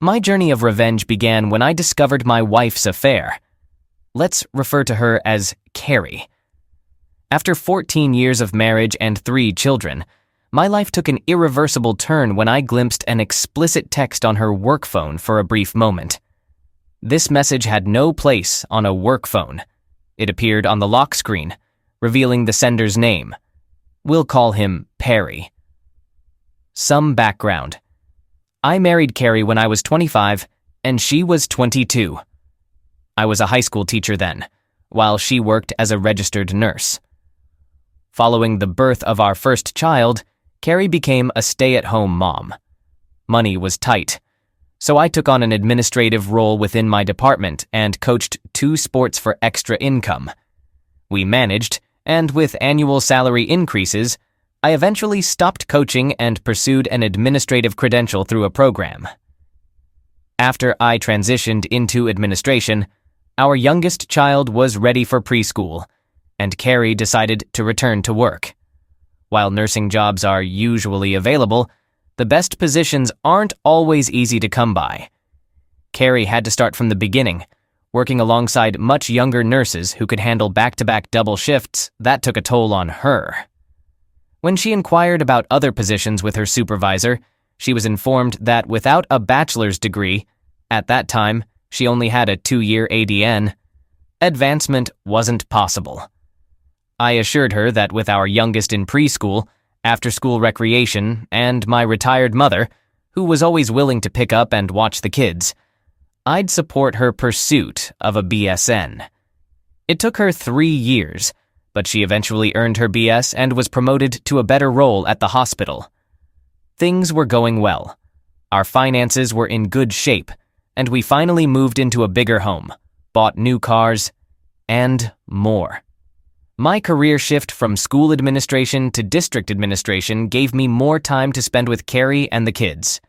My journey of revenge began when I discovered my wife's affair. Let's refer to her as Carrie. After 14 years of marriage and 3 children, my life took an irreversible turn when I glimpsed an explicit text on her work phone for a brief moment. This message had no place on a work phone. It appeared on the lock screen, revealing the sender's name. We'll call him Perry. Some background. I married Carrie when I was 25, and she was 22. I was a high school teacher then, while she worked as a registered nurse. Following the birth of our first child, Carrie became a stay-at-home mom. Money was tight, so I took on an administrative role within my department and coached 2 sports for extra income. We managed, and with annual salary increases, I eventually stopped coaching and pursued an administrative credential through a program. After I transitioned into administration, our youngest child was ready for preschool, and Carrie decided to return to work. While nursing jobs are usually available, the best positions aren't always easy to come by. Carrie had to start from the beginning, working alongside much younger nurses who could handle back-to-back double shifts that took a toll on her. When she inquired about other positions with her supervisor, she was informed that without a bachelor's degree, at that time, she only had a 2-year ADN, advancement wasn't possible. I assured her that with our youngest in preschool, after-school recreation, and my retired mother, who was always willing to pick up and watch the kids, I'd support her pursuit of a BSN. It took her 3 years, but she eventually earned her BS and was promoted to a better role at the hospital. Things were going well. Our finances were in good shape, and we finally moved into a bigger home, bought new cars, and more. My career shift from school administration to district administration gave me more time to spend with Carrie and the kids.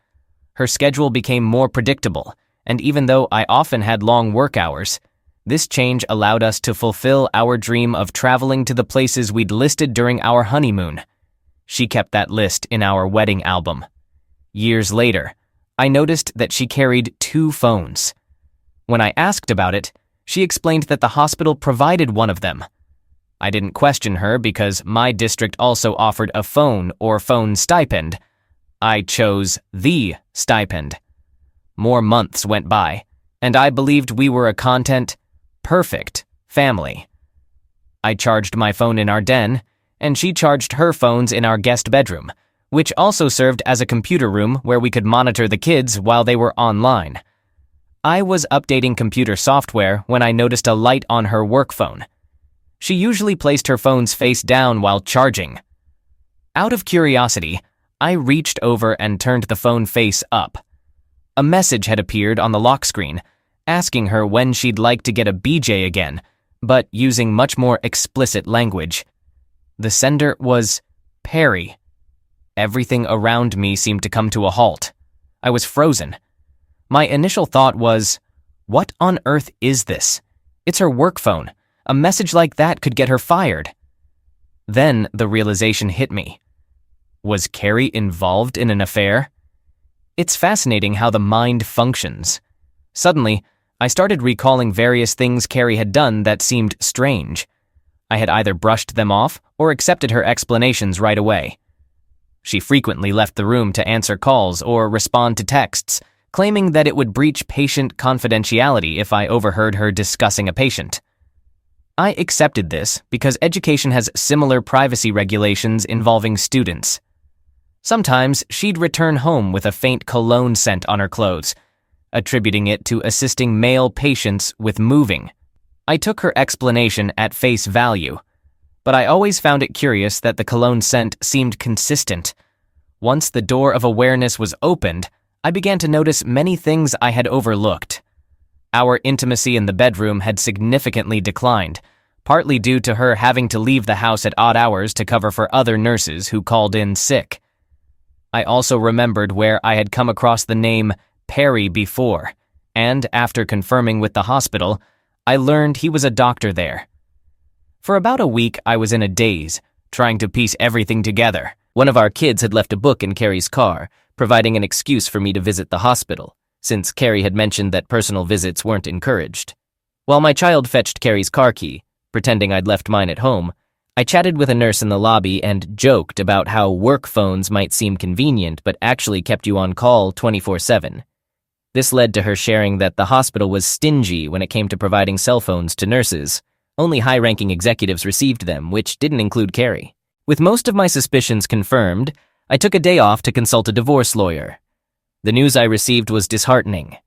Her schedule became more predictable, and even though I often had long work hours, this change allowed us to fulfill our dream of traveling to the places we'd listed during our honeymoon. She kept that list in our wedding album. Years later, I noticed that she carried 2 phones. When I asked about it, she explained that the hospital provided one of them. I didn't question her because my district also offered a phone or phone stipend. I chose the stipend. More months went by, and I believed we were a content-perfect family. I charged my phone in our den, and she charged her phones in our guest bedroom, which also served as a computer room where we could monitor the kids while they were online. I was updating computer software when I noticed a light on her work phone. She usually placed her phones face down while charging. Out of curiosity, I reached over and turned the phone face up. A message had appeared on the lock screen, asking her when she'd like to get a BJ again, but using much more explicit language. The sender was Perry. Everything around me seemed to come to a halt. I was frozen. My initial thought was, what on earth is this? It's her work phone. A message like that could get her fired. Then the realization hit me. Was Carrie involved in an affair? It's fascinating how the mind functions. Suddenly, I started recalling various things Carrie had done that seemed strange. I had either brushed them off or accepted her explanations right away. She frequently left the room to answer calls or respond to texts, claiming that it would breach patient confidentiality if I overheard her discussing a patient. I accepted this because education has similar privacy regulations involving students. Sometimes she'd return home with a faint cologne scent on her clothes, attributing it to assisting male patients with moving. I took her explanation at face value, but I always found it curious that the cologne scent seemed consistent. Once the door of awareness was opened, I began to notice many things I had overlooked. Our intimacy in the bedroom had significantly declined, partly due to her having to leave the house at odd hours to cover for other nurses who called in sick. I also remembered where I had come across the name Perry before, and after confirming with the hospital, I learned he was a doctor there. For about a week, I was in a daze, trying to piece everything together. One of our kids had left a book in Carrie's car, providing an excuse for me to visit the hospital. since Carrie had mentioned that personal visits weren't encouraged. While my child fetched Carrie's car key, pretending I'd left mine at home, I chatted with a nurse in the lobby and joked about how work phones might seem convenient but actually kept you on call 24/7. This led to her sharing that the hospital was stingy when it came to providing cell phones to nurses. Only high-ranking executives received them, which didn't include Carrie. With most of my suspicions confirmed, I took a day off to consult a divorce lawyer. The news I received was disheartening.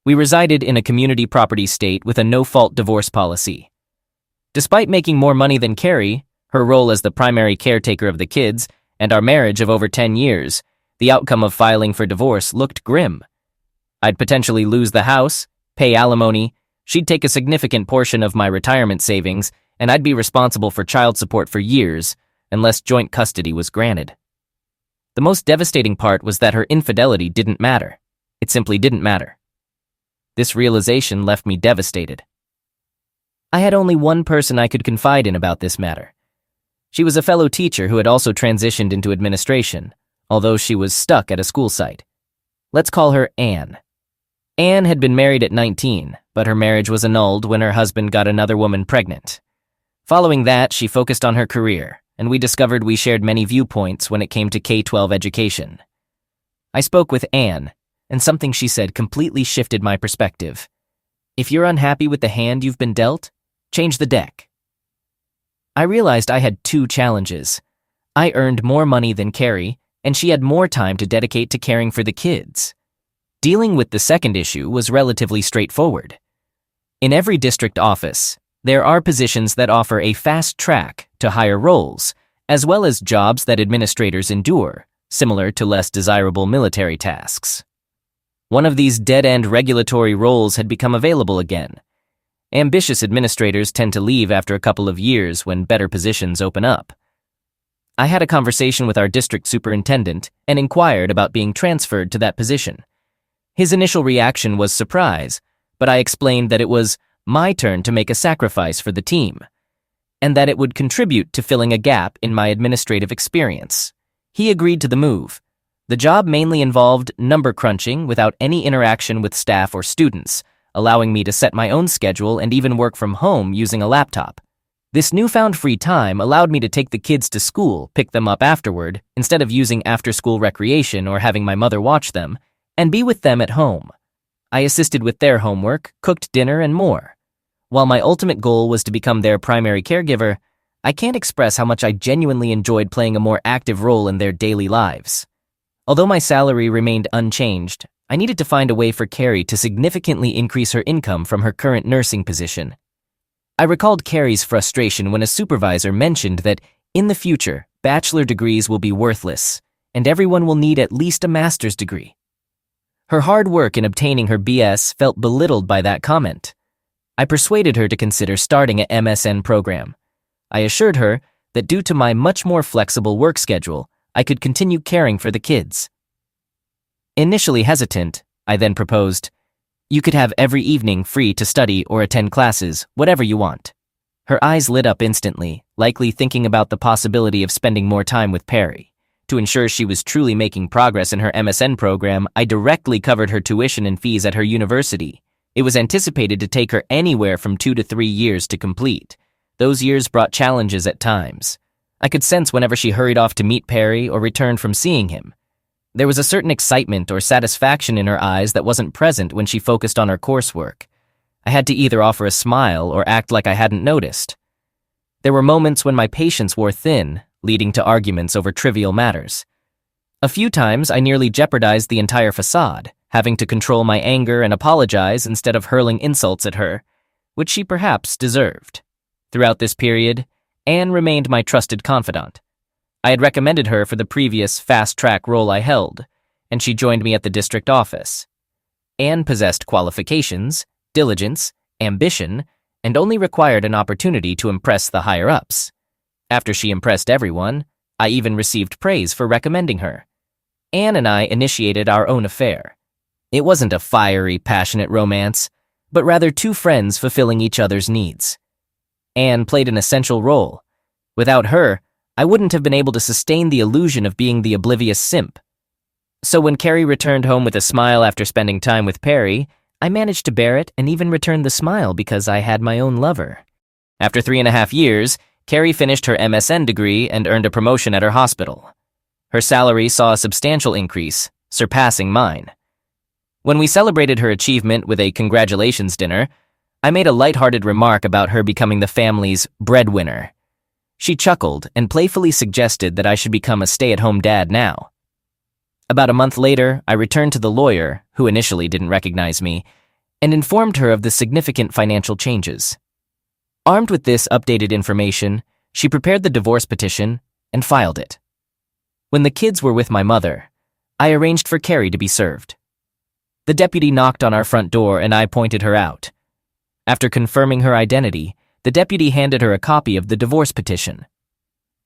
We resided in a community property state with a no-fault divorce policy. Despite making more money than Carrie, her role as the primary caretaker of the kids, and our marriage of over 10 years, the outcome of filing for divorce looked grim. I'd potentially lose the house, pay alimony, she'd take a significant portion of my retirement savings, and I'd be responsible for child support for years, unless joint custody was granted. The most devastating part was that her infidelity didn't matter. It simply didn't matter. This realization left me devastated. I had only one person I could confide in about this matter. She was a fellow teacher who had also transitioned into administration, although she was stuck at a school site. Let's call her Anne. Anne had been married at 19, but her marriage was annulled when her husband got another woman pregnant. Following that, she focused on her career, and we discovered we shared many viewpoints when it came to K-12 education. I spoke with Anne, and something she said completely shifted my perspective. If you're unhappy with the hand you've been dealt, change the deck. I realized I had two challenges. I earned more money than Carrie, and she had more time to dedicate to caring for the kids. Dealing with the second issue was relatively straightforward. In every district office, there are positions that offer a fast track to higher roles, as well as jobs that administrators endure, similar to less desirable military tasks. One of these dead-end regulatory roles had become available again. Ambitious administrators tend to leave after a couple of years when better positions open up. I had a conversation with our district superintendent and inquired about being transferred to that position. His initial reaction was surprise, but I explained that it was my turn to make a sacrifice for the team, and that it would contribute to filling a gap in my administrative experience. He agreed to the move. The job mainly involved number crunching without any interaction with staff or students, allowing me to set my own schedule and even work from home using a laptop. This newfound free time allowed me to take the kids to school, pick them up afterward, instead of using after-school recreation or having my mother watch them, and be with them at home. I assisted with their homework, cooked dinner, and more. While my ultimate goal was to become their primary caregiver, I can't express how much I genuinely enjoyed playing a more active role in their daily lives. Although my salary remained unchanged, I needed to find a way for Carrie to significantly increase her income from her current nursing position. I recalled Carrie's frustration when a supervisor mentioned that, in the future, bachelor degrees will be worthless, and everyone will need at least a master's degree. Her hard work in obtaining her BS felt belittled by that comment. I persuaded her to consider starting an MSN program. I assured her that due to my much more flexible work schedule, I could continue caring for the kids. Initially hesitant, I then proposed, "You could have every evening free to study or attend classes, whatever you want." Her eyes lit up instantly, likely thinking about the possibility of spending more time with Perry. To ensure she was truly making progress in her MSN program, I directly covered her tuition and fees at her university. It was anticipated to take her anywhere from 2 to 3 years to complete. Those years brought challenges at times. I could sense whenever she hurried off to meet Perry or returned from seeing him. There was a certain excitement or satisfaction in her eyes that wasn't present when she focused on her coursework. I had to either offer a smile or act like I hadn't noticed. There were moments when my patience wore thin, leading to arguments over trivial matters. A few times I nearly jeopardized the entire facade, having to control my anger and apologize instead of hurling insults at her, which she perhaps deserved. Throughout this period, Anne remained my trusted confidant. I had recommended her for the previous fast-track role I held, and she joined me at the district office. Anne possessed qualifications, diligence, ambition, and only required an opportunity to impress the higher-ups. After she impressed everyone, I even received praise for recommending her. Anne and I initiated our own affair. It wasn't a fiery, passionate romance, but rather two friends fulfilling each other's needs. Anne played an essential role. Without her, I wouldn't have been able to sustain the illusion of being the oblivious simp. So when Carrie returned home with a smile after spending time with Perry, I managed to bear it and even returned the smile because I had my own lover. After 3.5 years, Carrie finished her MSN degree and earned a promotion at her hospital. Her salary saw a substantial increase, surpassing mine. When we celebrated her achievement with a congratulations dinner, I made a lighthearted remark about her becoming the family's breadwinner. She chuckled and playfully suggested that I should become a stay-at-home dad now. About a month later, I returned to the lawyer, who initially didn't recognize me, and informed her of the significant financial changes. Armed with this updated information, she prepared the divorce petition and filed it. When the kids were with my mother, I arranged for Carrie to be served. The deputy knocked on our front door and I pointed her out. After confirming her identity, the deputy handed her a copy of the divorce petition.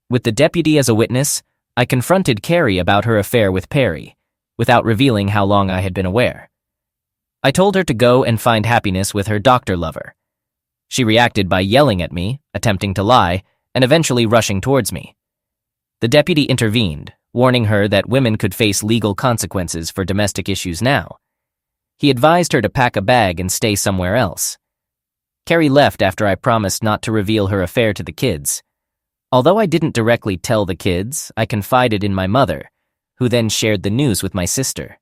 With the deputy as a witness, I confronted Carrie about her affair with Perry, without revealing how long I had been aware. I told her to go and find happiness with her doctor lover. She reacted by yelling at me, attempting to lie, and eventually rushing towards me. The deputy intervened, warning her that women could face legal consequences for domestic issues now. He advised her to pack a bag and stay somewhere else. Carrie left after I promised not to reveal her affair to the kids. Although I didn't directly tell the kids, I confided in my mother, who then shared the news with my sister.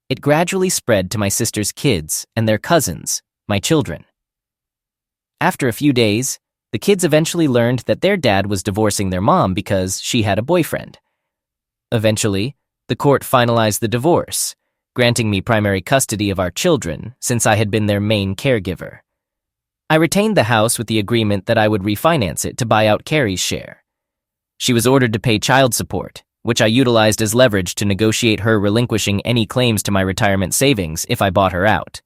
It gradually spread to my sister's kids and their cousins, my children. After a few days, the kids eventually learned that their dad was divorcing their mom because she had a boyfriend. Eventually, the court finalized the divorce, granting me primary custody of our children since I had been their main caregiver. I retained the house with the agreement that I would refinance it to buy out Carrie's share. She was ordered to pay child support, which I utilized as leverage to negotiate her relinquishing any claims to my retirement savings if I bought her out.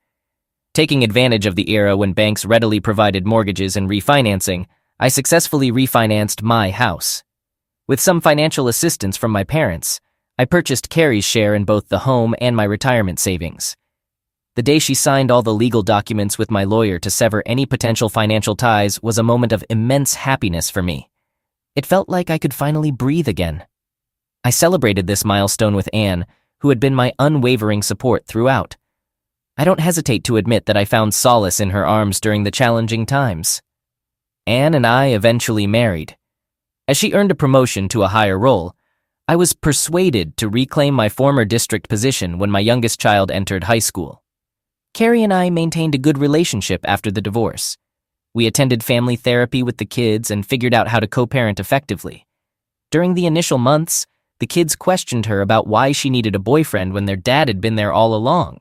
Taking advantage of the era when banks readily provided mortgages and refinancing, I successfully refinanced my house. With some financial assistance from my parents, I purchased Carrie's share in both the home and my retirement savings. The day she signed all the legal documents with my lawyer to sever any potential financial ties was a moment of immense happiness for me. It felt like I could finally breathe again. I celebrated this milestone with Anne, who had been my unwavering support throughout. I don't hesitate to admit that I found solace in her arms during the challenging times. Anne and I eventually married. As she earned a promotion to a higher role, I was persuaded to reclaim my former district position when my youngest child entered high school. Carrie and I maintained a good relationship after the divorce. We attended family therapy with the kids and figured out how to co-parent effectively. During the initial months, the kids questioned her about why she needed a boyfriend when their dad had been there all along.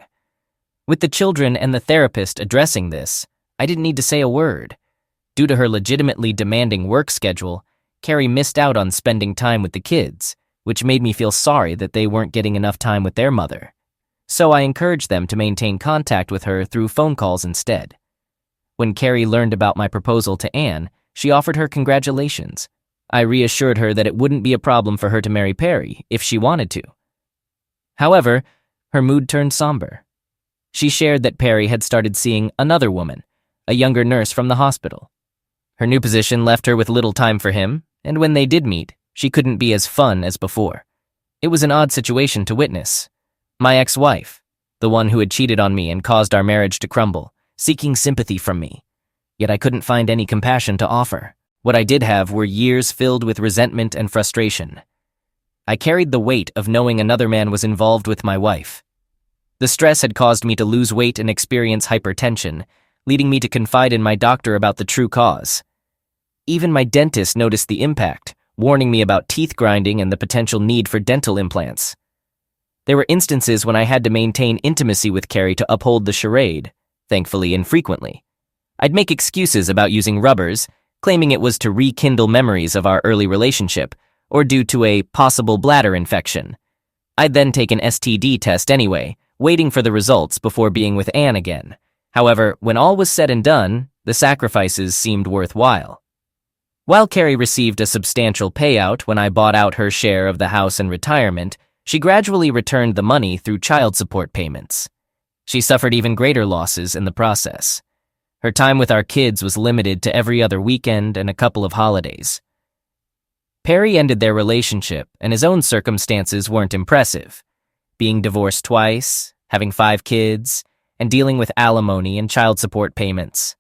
With the children and the therapist addressing this, I didn't need to say a word. Due to her legitimately demanding work schedule, Carrie missed out on spending time with the kids, which made me feel sorry that they weren't getting enough time with their mother. So I encouraged them to maintain contact with her through phone calls instead. When Carrie learned about my proposal to Anne, she offered her congratulations. I reassured her that it wouldn't be a problem for her to marry Perry if she wanted to. However, her mood turned somber. She shared that Perry had started seeing another woman, a younger nurse from the hospital. Her new position left her with little time for him, and when they did meet, she couldn't be as fun as before. It was an odd situation to witness. My ex-wife, the one who had cheated on me and caused our marriage to crumble, seeking sympathy from me. Yet I couldn't find any compassion to offer. What I did have were years filled with resentment and frustration. I carried the weight of knowing another man was involved with my wife. The stress had caused me to lose weight and experience hypertension, leading me to confide in my doctor about the true cause. Even my dentist noticed the impact, warning me about teeth grinding and the potential need for dental implants. There were instances when I had to maintain intimacy with Carrie to uphold the charade, thankfully infrequently. I'd make excuses about using rubbers, claiming it was to rekindle memories of our early relationship, or due to a possible bladder infection. I'd then take an STD test anyway, waiting for the results before being with Anne again. However, when all was said and done, the sacrifices seemed worthwhile. While Carrie received a substantial payout when I bought out her share of the house and retirement, she gradually returned the money through child support payments. She suffered even greater losses in the process. Her time with our kids was limited to every other weekend and a couple of holidays. Perry ended their relationship, and his own circumstances weren't impressive. being divorced twice, having 5 kids, and dealing with alimony and child support payments.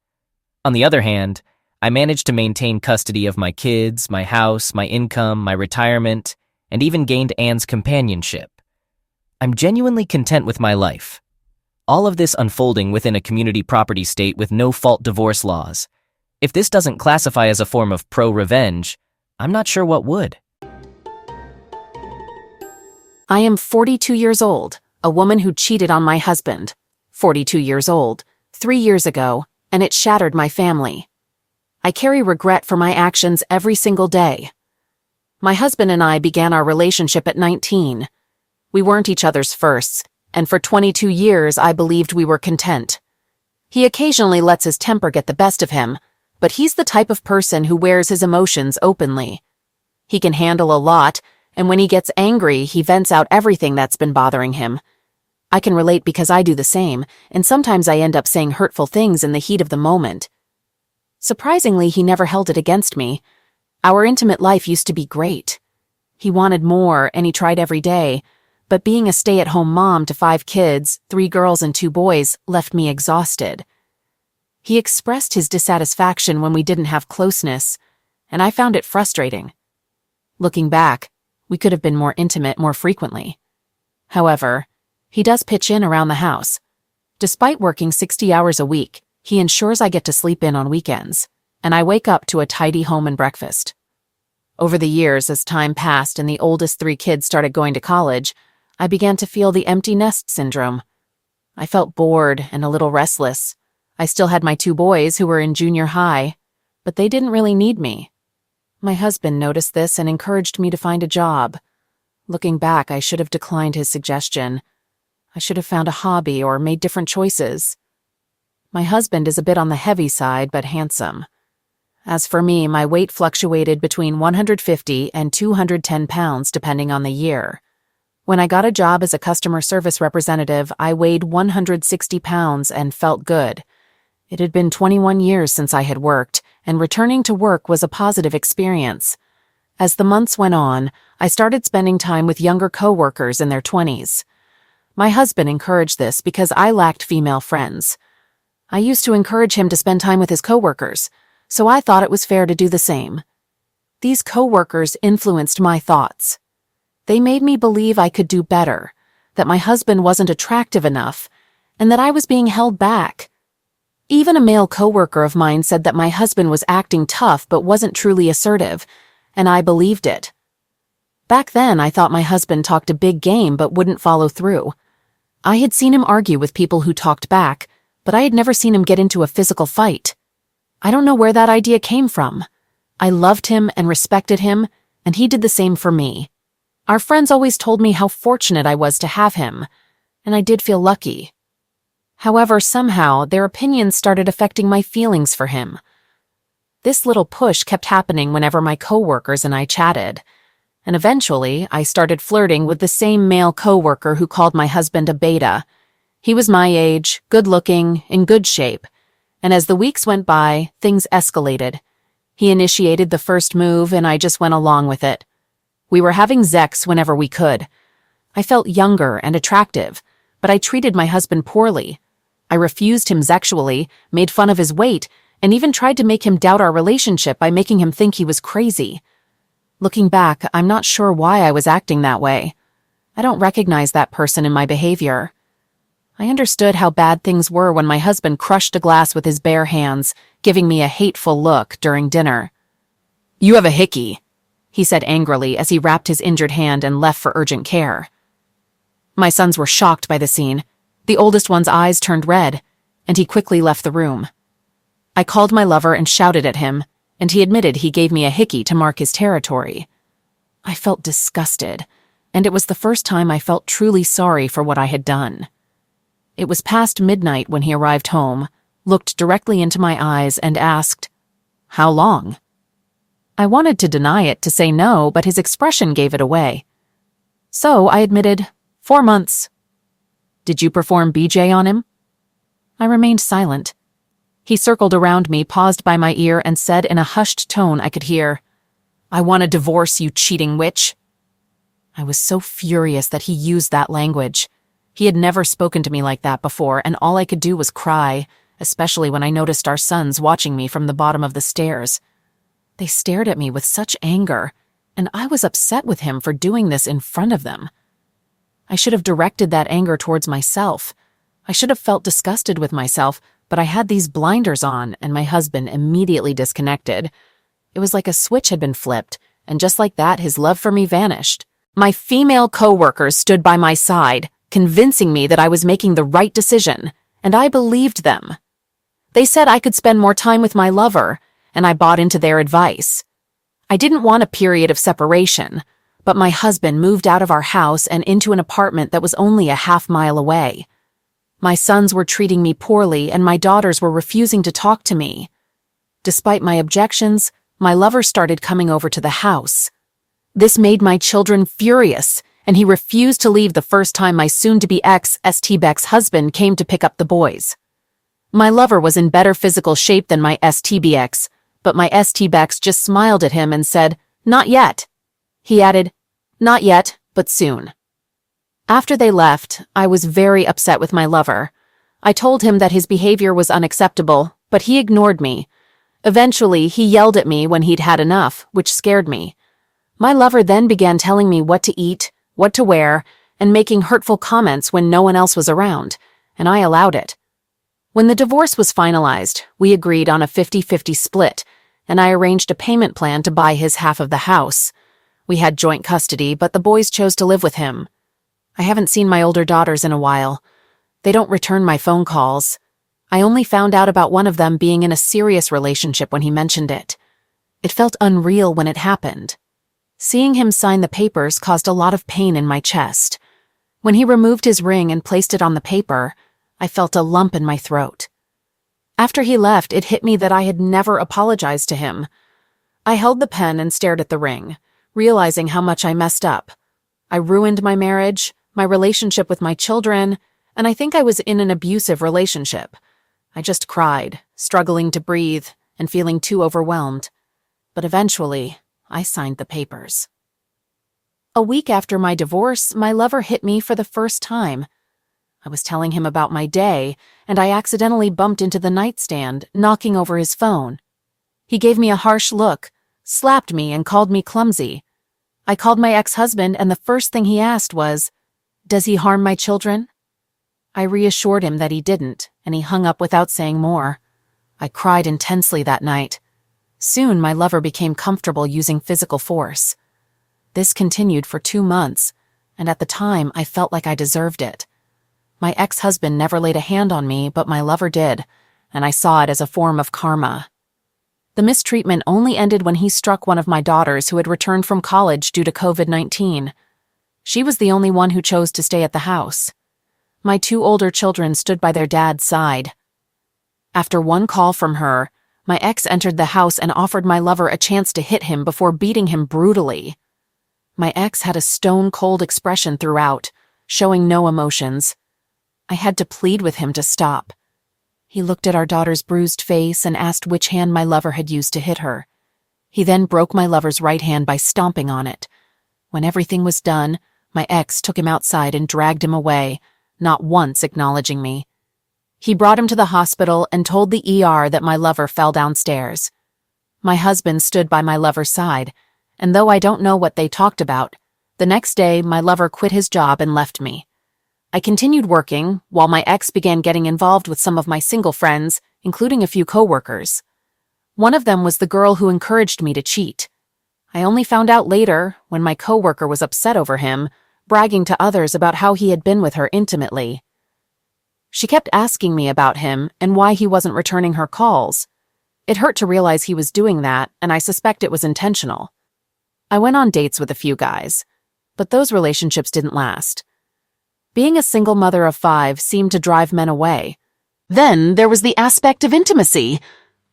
On the other hand, I managed to maintain custody of my kids, my house, my income, my retirement, and even gained Anne's companionship. I'm genuinely content with my life. All of this unfolding within a community property state with no-fault divorce laws. If this doesn't classify as a form of pro-revenge, I'm not sure what would. I am 42 years old, a woman who cheated on my husband. 42 years old, 3 years ago, and it shattered my family. I carry regret for my actions every single day. My husband and I began our relationship at 19. We weren't each other's firsts, and for 22 years I believed we were content. He occasionally lets his temper get the best of him, but he's the type of person who wears his emotions openly. He can handle a lot, and when he gets angry, he vents out everything that's been bothering him. I can relate because I do the same, and sometimes I end up saying hurtful things in the heat of the moment. Surprisingly, he never held it against me. Our intimate life used to be great. He wanted more, and he tried every day, but being a stay-at-home mom to 5 kids, 3 girls and 2 boys, left me exhausted. He expressed his dissatisfaction when we didn't have closeness, and I found it frustrating. Looking back, we could have been more intimate more frequently. However, he does pitch in around the house. Despite working 60 hours a week, he ensures I get to sleep in on weekends, and I wake up to a tidy home and breakfast. Over the years, as time passed and the oldest 3 kids started going to college, I began to feel the empty nest syndrome. I felt bored and a little restless. I still had my 2 boys who were in junior high, but they didn't really need me. My husband noticed this and encouraged me to find a job. Looking back, I should have declined his suggestion. I should have found a hobby or made different choices. My husband is a bit on the heavy side, but handsome. As for me, my weight fluctuated between 150 and 210 pounds depending on the year. When I got a job as a customer service representative, I weighed 160 pounds and felt good. It had been 21 years since I had worked, and returning to work was a positive experience. As the months went on, I started spending time with younger coworkers in their 20s. My husband encouraged this because I lacked female friends. I used to encourage him to spend time with his coworkers, so I thought it was fair to do the same. These coworkers influenced my thoughts. They made me believe I could do better, that my husband wasn't attractive enough, and that I was being held back. Even a male coworker of mine said that my husband was acting tough but wasn't truly assertive, and I believed it. Back then, I thought my husband talked a big game but wouldn't follow through. I had seen him argue with people who talked back, but I had never seen him get into a physical fight. I don't know where that idea came from. I loved him and respected him, and he did the same for me. Our friends always told me how fortunate I was to have him, and I did feel lucky. However, somehow, their opinions started affecting my feelings for him. This little push kept happening whenever my coworkers and I chatted, and eventually, I started flirting with the same male coworker who called my husband a beta. He was my age, good-looking, in good shape, and as the weeks went by, things escalated. He initiated the first move, and I just went along with it. We were having sex whenever we could. I felt younger and attractive, but I treated my husband poorly. I refused him sexually, made fun of his weight, and even tried to make him doubt our relationship by making him think he was crazy. Looking back, I'm not sure why I was acting that way. I don't recognize that person in my behavior. I understood how bad things were when my husband crushed a glass with his bare hands, giving me a hateful look during dinner. "You have a hickey," he said angrily as he wrapped his injured hand and left for urgent care. My sons were shocked by the scene. The oldest one's eyes turned red, and he quickly left the room. I called my lover and shouted at him, and he admitted he gave me a hickey to mark his territory. I felt disgusted, and it was the first time I felt truly sorry for what I had done. It was past midnight when he arrived home, looked directly into my eyes, and asked, "How long?" I wanted to deny it, to say no, but his expression gave it away. So I admitted, 4 months. "Did you perform BJ on him?" I remained silent. He circled around me, paused by my ear, and said in a hushed tone I could hear, "I want a divorce, you cheating witch." I was so furious that he used that language. He had never spoken to me like that before, and all I could do was cry, especially when I noticed our sons watching me from the bottom of the stairs. They stared at me with such anger, and I was upset with him for doing this in front of them. I should have directed that anger towards myself. I should have felt disgusted with myself, but I had these blinders on, and my husband immediately disconnected. It was like a switch had been flipped, and just like that, his love for me vanished. My female co-workers stood by my side, convincing me that I was making the right decision, and I believed them. They said I could spend more time with my lover, and I bought into their advice. I didn't want a period of separation, but my husband moved out of our house and into an apartment that was only a half-mile away. My sons were treating me poorly, and my daughters were refusing to talk to me. Despite my objections, my lover started coming over to the house. This made my children furious, and he refused to leave the first time my soon-to-be ex-STBEX husband came to pick up the boys. My lover was in better physical shape than my STBX, but my STBEX just smiled at him and said, "Not yet." He added, "Not yet, but soon." After they left, I was very upset with my lover. I told him that his behavior was unacceptable, but he ignored me. Eventually, he yelled at me when he'd had enough, which scared me. My lover then began telling me what to eat, what to wear, and making hurtful comments when no one else was around, and I allowed it. When the divorce was finalized, we agreed on a 50-50 split, and I arranged a payment plan to buy his half of the house. We had joint custody, but the boys chose to live with him. I haven't seen my older daughters in a while. They don't return my phone calls. I only found out about one of them being in a serious relationship when he mentioned it. It felt unreal when it happened. Seeing him sign the papers caused a lot of pain in my chest. When he removed his ring and placed it on the paper, I felt a lump in my throat. After he left, it hit me that I had never apologized to him. I held the pen and stared at the ring, realizing how much I messed up. I ruined my marriage, my relationship with my children, and I think I was in an abusive relationship. I just cried, struggling to breathe and feeling too overwhelmed. But eventually, I signed the papers. A week after my divorce, my lover hit me for the first time. I was telling him about my day, and I accidentally bumped into the nightstand, knocking over his phone. He gave me a harsh look, slapped me, and called me clumsy. I called my ex-husband, and the first thing he asked was, "Does he harm my children?" I reassured him that he didn't, and he hung up without saying more. I cried intensely that night. Soon, my lover became comfortable using physical force. This continued for 2 months, and at the time, I felt like I deserved it. My ex-husband never laid a hand on me, but my lover did, and I saw it as a form of karma. The mistreatment only ended when he struck one of my daughters who had returned from college due to COVID-19. She was the only one who chose to stay at the house. My 2 older children stood by their dad's side. After one call from her, my ex entered the house and offered my lover a chance to hit him before beating him brutally. My ex had a stone-cold expression throughout, showing no emotions. I had to plead with him to stop. He looked at our daughter's bruised face and asked which hand my lover had used to hit her. He then broke my lover's right hand by stomping on it. When everything was done, my ex took him outside and dragged him away, not once acknowledging me. He brought him to the hospital and told the ER that my lover fell downstairs. My husband stood by my lover's side, and though I don't know what they talked about, the next day my lover quit his job and left me. I continued working while my ex began getting involved with some of my single friends, including a few coworkers. One of them was the girl who encouraged me to cheat. I only found out later, when my coworker was upset over him, bragging to others about how he had been with her intimately. She kept asking me about him and why he wasn't returning her calls. It hurt to realize he was doing that, and I suspect it was intentional. I went on dates with a few guys, but those relationships didn't last. Being a single mother of 5 seemed to drive men away. Then there was the aspect of intimacy.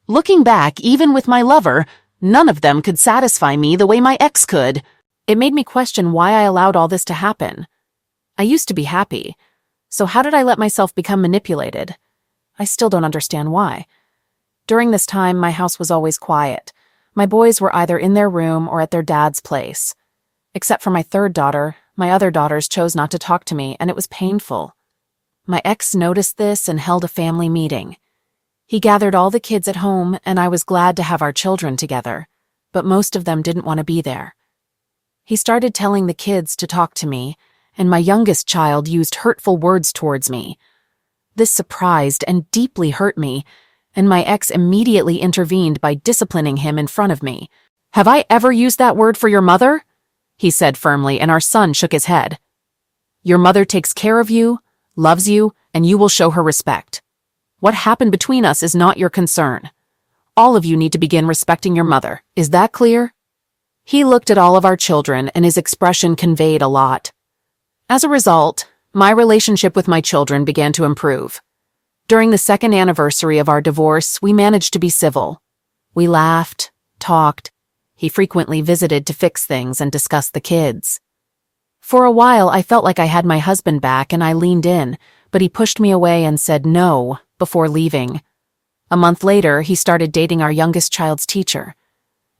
Looking back, even with my lover, none of them could satisfy me the way my ex could. It made me question why I allowed all this to happen. I used to be happy, so how did I let myself become manipulated? I still don't understand why. During this time, my house was always quiet. My boys were either in their room or at their dad's place. Except for my third daughter, my other daughters chose not to talk to me, and it was painful. My ex noticed this and held a family meeting. He gathered all the kids at home, and I was glad to have our children together, but most of them didn't want to be there. He started telling the kids to talk to me, and my youngest child used hurtful words towards me. This surprised and deeply hurt me, and my ex immediately intervened by disciplining him in front of me. "Have I ever used that word for your mother?" he said firmly, and our son shook his head. "Your mother takes care of you, loves you, and you will show her respect. What happened between us is not your concern. All of you need to begin respecting your mother. Is that clear?" He looked at all of our children, and his expression conveyed a lot. As a result, my relationship with my children began to improve. During the second anniversary of our divorce, we managed to be civil. We laughed, talked. He frequently visited to fix things and discuss the kids. For a while, I felt like I had my husband back, and I leaned in, but he pushed me away and said no before leaving. A month later, he started dating our youngest child's teacher.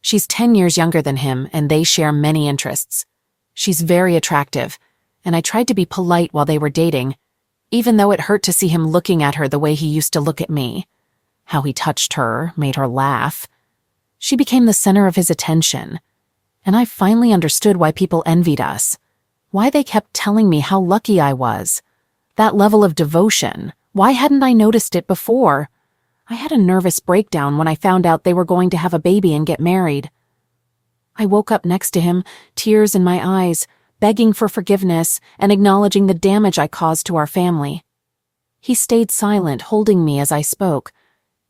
She's 10 years younger than him, and they share many interests. She's very attractive, and I tried to be polite while they were dating, even though it hurt to see him looking at her the way he used to look at me. How he touched her, made her laugh. She became the center of his attention, and I finally understood why people envied us, why they kept telling me how lucky I was. That level of devotion, why hadn't I noticed it before? I had a nervous breakdown when I found out they were going to have a baby and get married. I woke up next to him, tears in my eyes, begging for forgiveness and acknowledging the damage I caused to our family. He stayed silent, holding me as I spoke.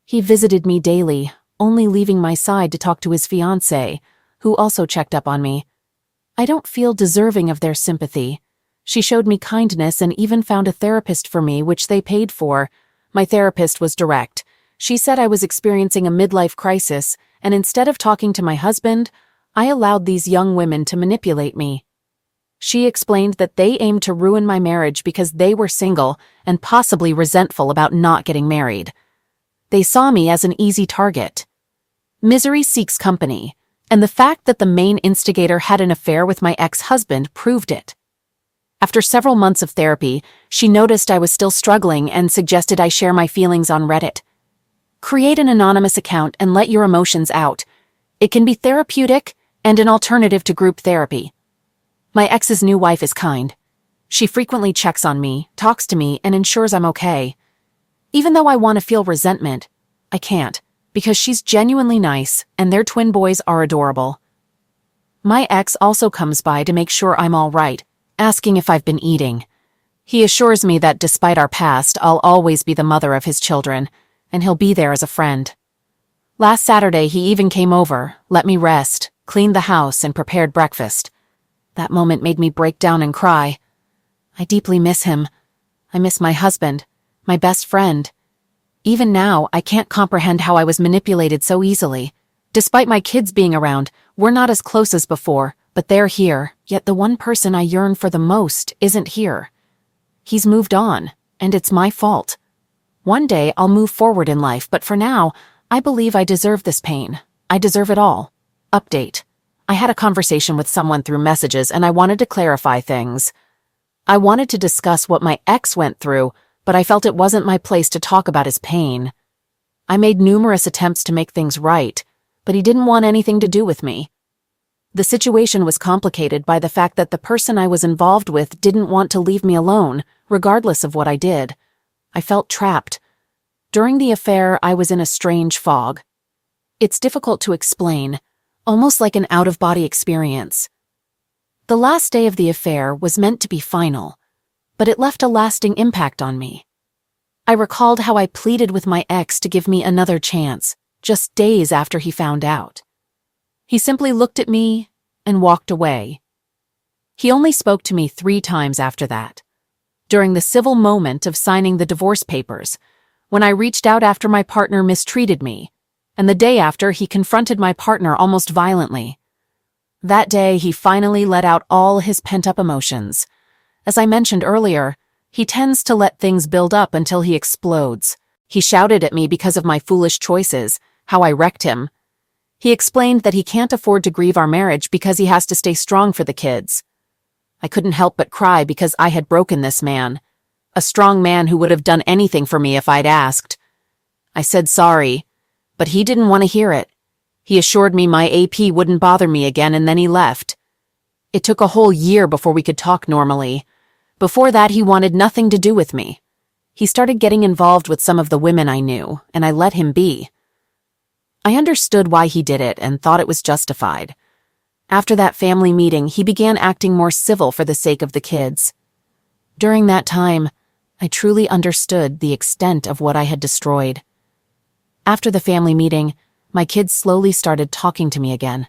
He visited me daily, only leaving my side to talk to his fiancée, who also checked up on me. I don't feel deserving of their sympathy. She showed me kindness and even found a therapist for me, which they paid for. My therapist was direct. She said I was experiencing a midlife crisis, and instead of talking to my husband, I allowed these young women to manipulate me. She explained that they aimed to ruin my marriage because they were single and possibly resentful about not getting married. They saw me as an easy target. Misery seeks company, and the fact that the main instigator had an affair with my ex-husband proved it. After several months of therapy, she noticed I was still struggling and suggested I share my feelings on Reddit. Create an anonymous account and let your emotions out. It can be therapeutic and an alternative to group therapy. My ex's new wife is kind. She frequently checks on me, talks to me, and ensures I'm okay. Even though I want to feel resentment, I can't, because she's genuinely nice and their twin boys are adorable. My ex also comes by to make sure I'm all right, asking if I've been eating. He assures me that despite our past, I'll always be the mother of his children, and he'll be there as a friend. Last Saturday, he even came over, let me rest, cleaned the house, and prepared breakfast. That moment made me break down and cry. I deeply miss him. I miss my husband, my best friend. Even now, I can't comprehend how I was manipulated so easily. Despite my kids being around, we're not as close as before, but they're here, yet the one person I yearn for the most isn't here. He's moved on, and it's my fault. One day I'll move forward in life, but for now, I believe I deserve this pain. I deserve it all. Update. I had a conversation with someone through messages and I wanted to clarify things. I wanted to discuss what my ex went through, but I felt it wasn't my place to talk about his pain. I made numerous attempts to make things right, but he didn't want anything to do with me. The situation was complicated by the fact that the person I was involved with didn't want to leave me alone, regardless of what I did. I felt trapped. During the affair, I was in a strange fog. It's difficult to explain, almost like an out-of-body experience. The last day of the affair was meant to be final, but it left a lasting impact on me. I recalled how I pleaded with my ex to give me another chance, just days after he found out. He simply looked at me and walked away. He only spoke to me 3 times after that. During the civil moment of signing the divorce papers, when I reached out after my partner mistreated me, and the day after he confronted my partner almost violently. That day, he finally let out all his pent-up emotions. As I mentioned earlier, he tends to let things build up until he explodes. He shouted at me because of my foolish choices, how I wrecked him. He explained that he can't afford to grieve our marriage because he has to stay strong for the kids. I couldn't help but cry because I had broken this man, a strong man who would have done anything for me if I'd asked. I said sorry, but he didn't want to hear it. He assured me my AP wouldn't bother me again, and then he left. It took a whole year before we could talk normally. Before that, he wanted nothing to do with me. He started getting involved with some of the women I knew, and I let him be. I understood why he did it and thought it was justified. After that family meeting, he began acting more civil for the sake of the kids. During that time, I truly understood the extent of what I had destroyed. After the family meeting, my kids slowly started talking to me again.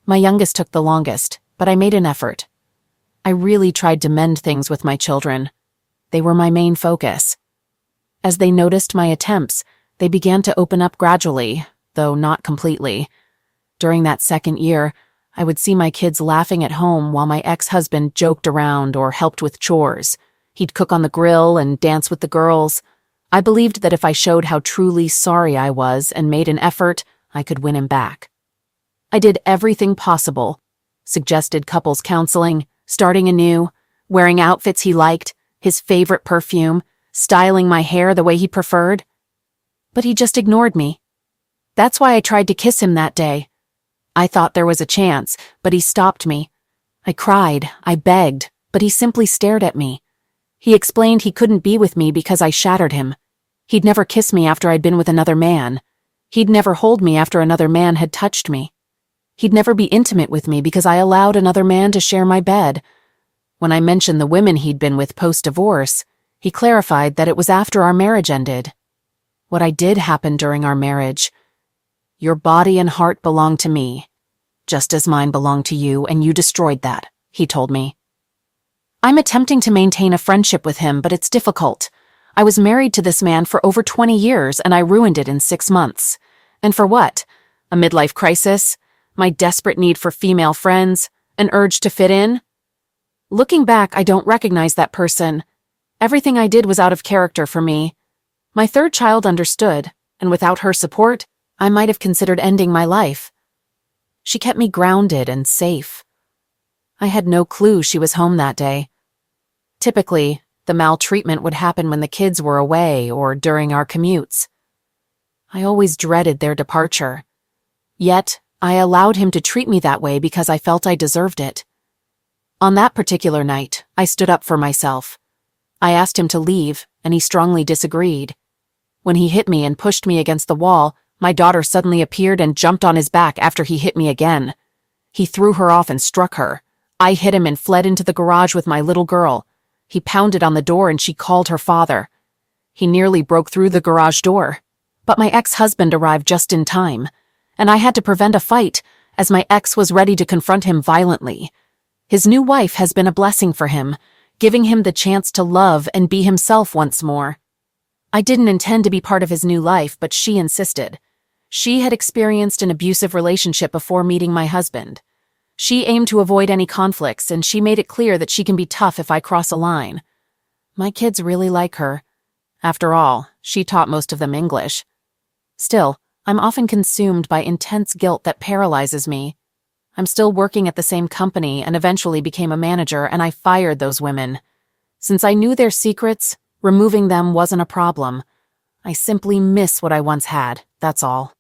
My youngest took the longest, but I made an effort. I really tried to mend things with my children. They were my main focus. As they noticed my attempts, they began to open up gradually, though not completely. During that second year, I would see my kids laughing at home while my ex-husband joked around or helped with chores. He'd cook on the grill and dance with the girls. I believed that if I showed how truly sorry I was and made an effort, I could win him back. I did everything possible, suggested couples counseling, starting anew, wearing outfits he liked, his favorite perfume, styling my hair the way he preferred. But he just ignored me. That's why I tried to kiss him that day. I thought there was a chance, but he stopped me. I cried, I begged, but he simply stared at me. He explained he couldn't be with me because I shattered him. He'd never kiss me after I'd been with another man. He'd never hold me after another man had touched me. He'd never be intimate with me because I allowed another man to share my bed. When I mentioned the women he'd been with post-divorce, he clarified that it was after our marriage ended. What I did happen during our marriage. Your body and heart belong to me, just as mine belong to you, and you destroyed that, he told me. I'm attempting to maintain a friendship with him, but it's difficult. I was married to this man for over 20 years, and I ruined it in 6 months. And for what? A midlife crisis? My desperate need for female friends? An urge to fit in? Looking back, I don't recognize that person. Everything I did was out of character for me. My third child understood, and without her support, I might have considered ending my life. She kept me grounded and safe. I had no clue she was home that day. Typically, the maltreatment would happen when the kids were away or during our commutes. I always dreaded their departure. Yet, I allowed him to treat me that way because I felt I deserved it. On that particular night, I stood up for myself. I asked him to leave, and he strongly disagreed. When he hit me and pushed me against the wall, my daughter suddenly appeared and jumped on his back after he hit me again. He threw her off and struck her. I hit him and fled into the garage with my little girl. He pounded on the door and she called her father. He nearly broke through the garage door. But my ex-husband arrived just in time, and I had to prevent a fight, as my ex was ready to confront him violently. His new wife has been a blessing for him, giving him the chance to love and be himself once more. I didn't intend to be part of his new life, but she insisted. She had experienced an abusive relationship before meeting my husband. She aimed to avoid any conflicts, and she made it clear that she can be tough if I cross a line. My kids really like her. After all, she taught most of them English. Still, I'm often consumed by intense guilt that paralyzes me. I'm still working at the same company and eventually became a manager, and I fired those women. Since I knew their secrets, removing them wasn't a problem. I simply miss what I once had, that's all.